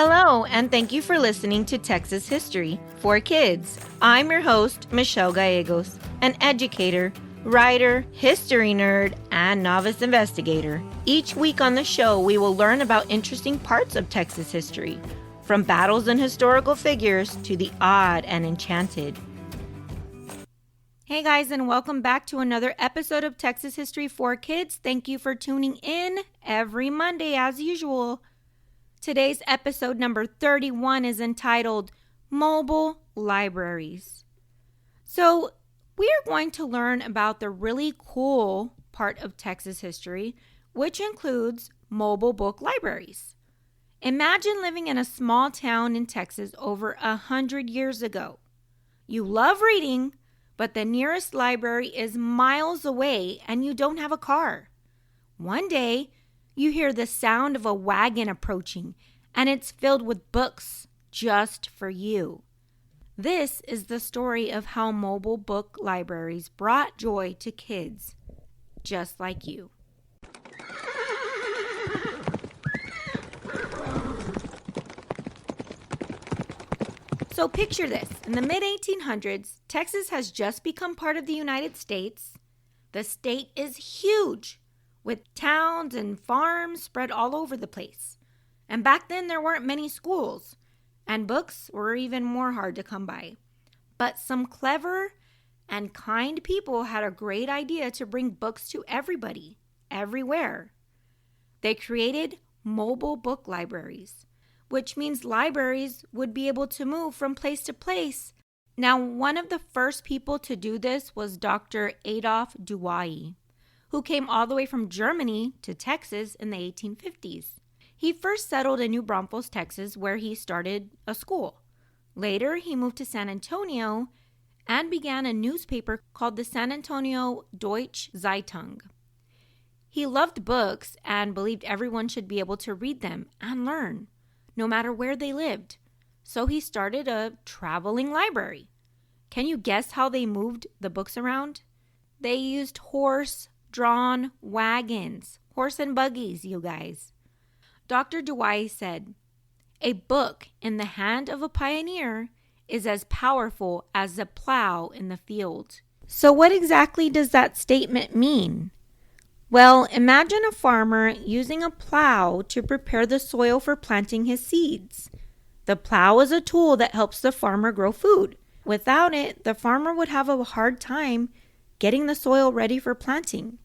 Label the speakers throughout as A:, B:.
A: Hello, and thank you for listening to Texas History for Kids. I'm your host, Michelle Gallegos, an educator, writer, history nerd, and novice investigator. Each week on the show, we will learn about interesting parts of Texas history, from battles and historical figures to the odd and enchanted. Hey guys, and welcome back to another episode of Texas History for Kids. Thank you for tuning in every Monday as usual. Today's episode number 31 is entitled Mobile Libraries. So we are going to learn about the really cool part of Texas history, which includes mobile book libraries. Imagine living in a small town in Texas over 100 years ago. You love reading, but the nearest library is miles away and you don't have a car. One day, you hear the sound of a wagon approaching, and it's filled with books just for you. This is the story of how mobile book libraries brought joy to kids just like you. So picture this. In the mid-1800s, Texas has just become part of the United States. The state is huge, with towns and farms spread all over the place. And back then, there weren't many schools, and books were even more hard to come by. But some clever and kind people had a great idea to bring books to everybody, everywhere. They created mobile book libraries, which means libraries would be able to move from place to place. Now, one of the first people to do this was Dr. Adolf Douai, who came all the way from Germany to Texas in the 1850s. He first settled in New Braunfels, Texas, where he started a school. Later, he moved to San Antonio and began a newspaper called the San Antonio Deutsche Zeitung. He loved books and believed everyone should be able to read them and learn, no matter where they lived. So he started a traveling library. Can you guess how they moved the books around? They used horse-drawn wagons, horse and buggies, you guys. Dr. Douai said, "A book in the hand of a pioneer is as powerful as a plow in the field." So what exactly does that statement mean? Well, imagine a farmer using a plow to prepare the soil for planting his seeds. The plow is a tool that helps the farmer grow food. Without it, the farmer would have a hard time getting the soil ready for planting.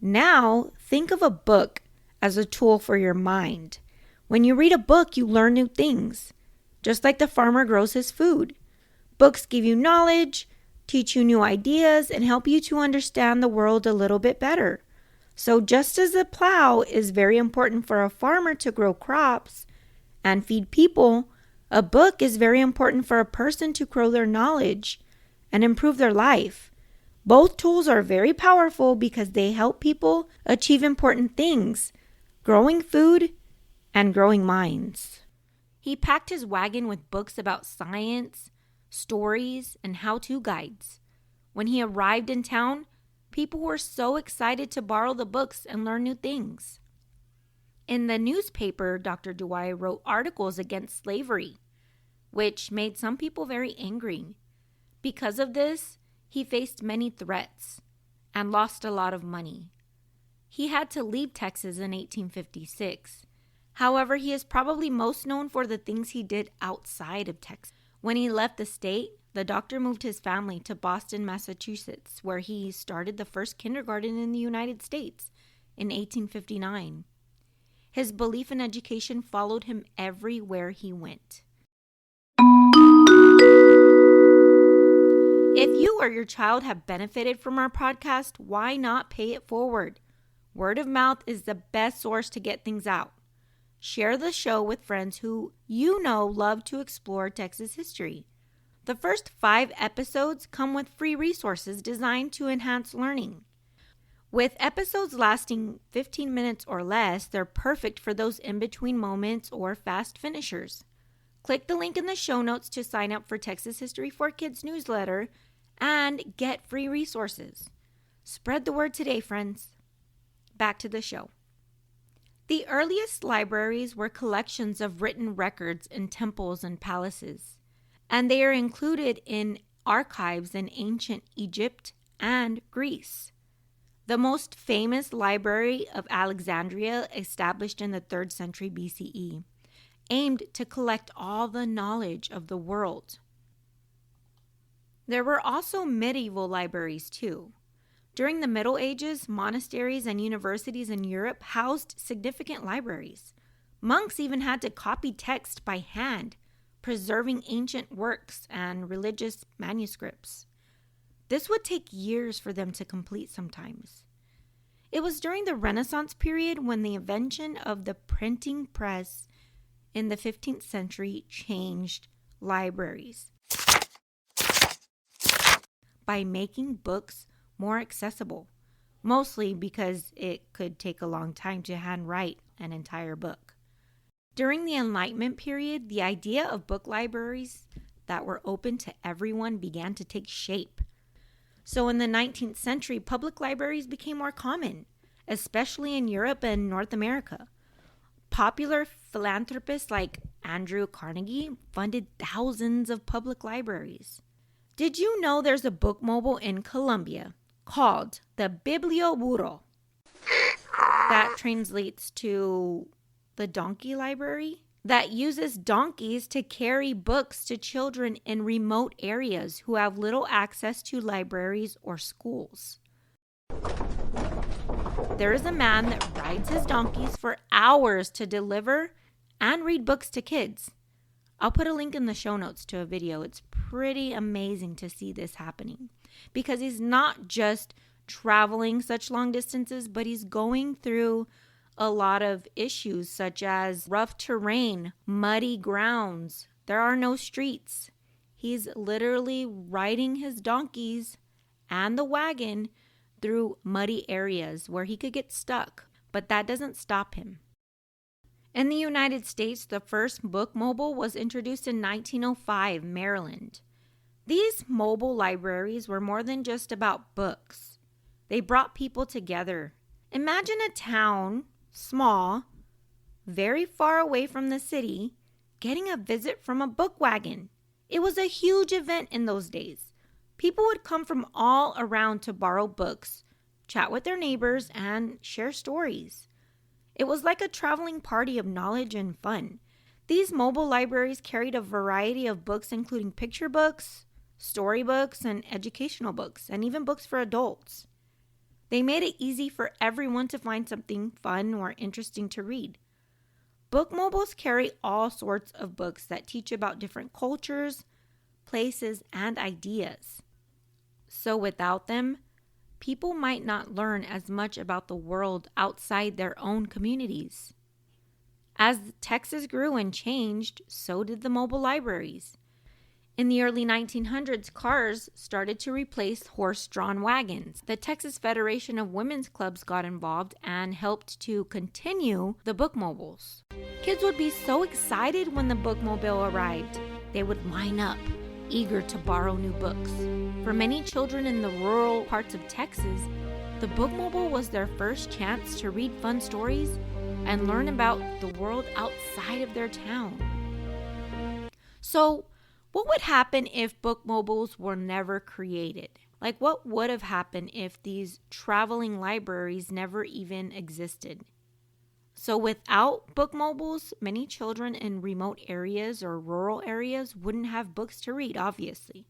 A: Now, think of a book as a tool for your mind. When you read a book, you learn new things, just like the farmer grows his food. Books give you knowledge, teach you new ideas, and help you to understand the world a little bit better. So just as the plow is very important for a farmer to grow crops and feed people, a book is very important for a person to grow their knowledge and improve their life. Both tools are very powerful because they help people achieve important things, growing food and growing minds. He packed his wagon with books about science, stories, and how-to guides. When he arrived in town, people were so excited to borrow the books and learn new things. In the newspaper, Dr. Douai wrote articles against slavery, which made some people very angry. Because of this, he faced many threats and lost a lot of money. He had to leave Texas in 1856. However, he is probably most known for the things he did outside of Texas. When he left the state, the doctor moved his family to Boston, Massachusetts, where he started the first kindergarten in the United States in 1859. His belief in education followed him everywhere he went. If you or your child have benefited from our podcast, why not pay it forward? Word of mouth is the best source to get things out. Share the show with friends who you know love to explore Texas history. The first 5 episodes come with free resources designed to enhance learning. With episodes lasting 15 minutes or less, they're perfect for those in-between moments or fast finishers. Click the link in the show notes to sign up for Texas History for Kids newsletter and get free resources. Spread the word today, friends. Back to the show. The earliest libraries were collections of written records in temples and palaces, and they are included in archives in ancient Egypt and Greece. The most famous library of Alexandria, established in the 3rd century BCE, aimed to collect all the knowledge of the world. There were also medieval libraries too. During the Middle Ages, monasteries and universities in Europe housed significant libraries. Monks even had to copy text by hand, preserving ancient works and religious manuscripts. This would take years for them to complete sometimes. It was during the Renaissance period when the invention of the printing press in the 15th century changed libraries by making books more accessible, mostly because it could take a long time to handwrite an entire book. During the Enlightenment period, the idea of book libraries that were open to everyone began to take shape. So in the 19th century, public libraries became more common, especially in Europe and North America. Popular philanthropists like Andrew Carnegie funded thousands of public libraries. Did you know there's a bookmobile in Colombia called the Biblioburro? That translates to the donkey library, that uses donkeys to carry books to children in remote areas who have little access to libraries or schools. There is a man that rides his donkeys for hours to deliver and read books to kids. I'll put a link in the show notes to a video. It's pretty amazing to see this happening because he's not just traveling such long distances, but he's going through a lot of issues such as rough terrain, muddy grounds. There are no streets. He's literally riding his donkeys and the wagon through muddy areas where he could get stuck, but that doesn't stop him. In the United States, the first bookmobile was introduced in 1905, Maryland. These mobile libraries were more than just about books. They brought people together. Imagine a town, small, very far away from the city, getting a visit from a book wagon. It was a huge event in those days. People would come from all around to borrow books, chat with their neighbors, and share stories. It was like a traveling party of knowledge and fun. These mobile libraries carried a variety of books, including picture books, storybooks, and educational books, and even books for adults. They made it easy for everyone to find something fun or interesting to read. Bookmobiles carry all sorts of books that teach about different cultures, places, and ideas. So without them, people might not learn as much about the world outside their own communities. As Texas grew and changed, so did the mobile libraries. In the early 1900s, cars started to replace horse-drawn wagons. The Texas Federation of Women's Clubs got involved and helped to continue the bookmobiles. Kids would be so excited when the bookmobile arrived. They would line up, eager to borrow new books. For many children in the rural parts of Texas, the bookmobile was their first chance to read fun stories and learn about the world outside of their town. So, what would happen if bookmobiles were never created? Like, what would have happened if these traveling libraries never even existed? So without bookmobiles, many children in remote areas or rural areas wouldn't have books to read, obviously.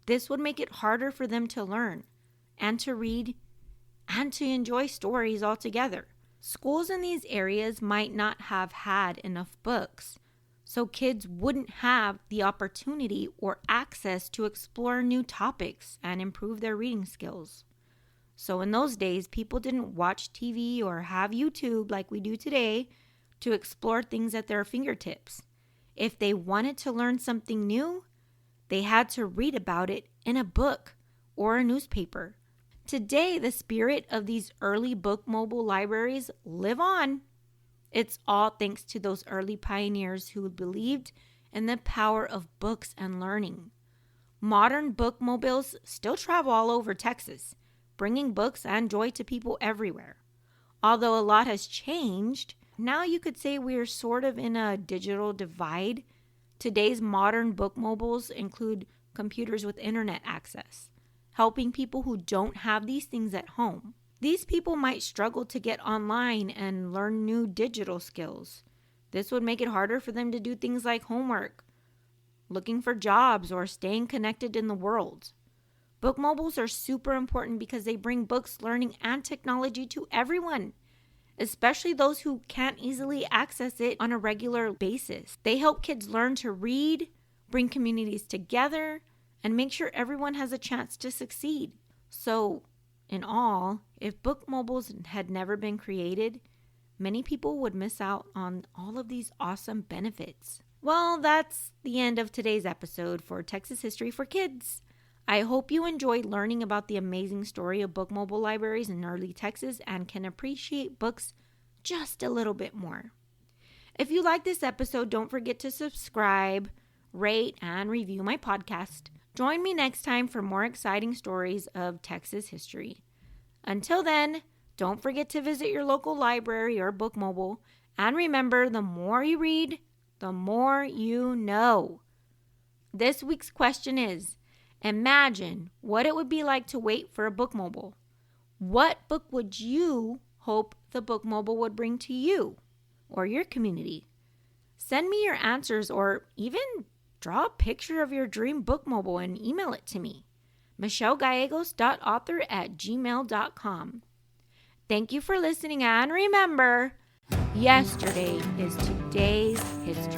A: This would make it harder for them to learn and to read and to enjoy stories altogether. Schools in these areas might not have had enough books, so kids wouldn't have the opportunity or access to explore new topics and improve their reading skills. So in those days, people didn't watch TV or have YouTube like we do today to explore things at their fingertips. If they wanted to learn something new, they had to read about it in a book or a newspaper. Today, the spirit of these early bookmobile libraries live on. It's all thanks to those early pioneers who believed in the power of books and learning. Modern bookmobiles still travel all over Texas, bringing books and joy to people everywhere. Although a lot has changed, Now you could say we're sort of in a digital divide. Today's modern bookmobiles include computers with internet access, helping people who don't have these things at home. These people might struggle to get online and learn new digital skills. This would make it harder for them to do things like homework, looking for jobs, or staying connected in the world. Bookmobiles are super important because they bring books, learning, and technology to everyone, especially those who can't easily access it on a regular basis. They help kids learn to read, bring communities together, and make sure everyone has a chance to succeed. So, in all, if bookmobiles had never been created, many people would miss out on all of these awesome benefits. Well, that's the end of today's episode for Texas History for Kids. I hope you enjoyed learning about the amazing story of bookmobile libraries in early Texas and can appreciate books just a little bit more. If you like this episode, don't forget to subscribe, rate, and review my podcast. Join me next time for more exciting stories of Texas history. Until then, don't forget to visit your local library or bookmobile. And remember, the more you read, the more you know. This week's question is, imagine what it would be like to wait for a bookmobile. What book would you hope the bookmobile would bring to you or your community? Send me your answers or even draw a picture of your dream bookmobile and email it to me. michellegallegos.author@gmail.com. Thank you for listening, and remember, yesterday is today's history.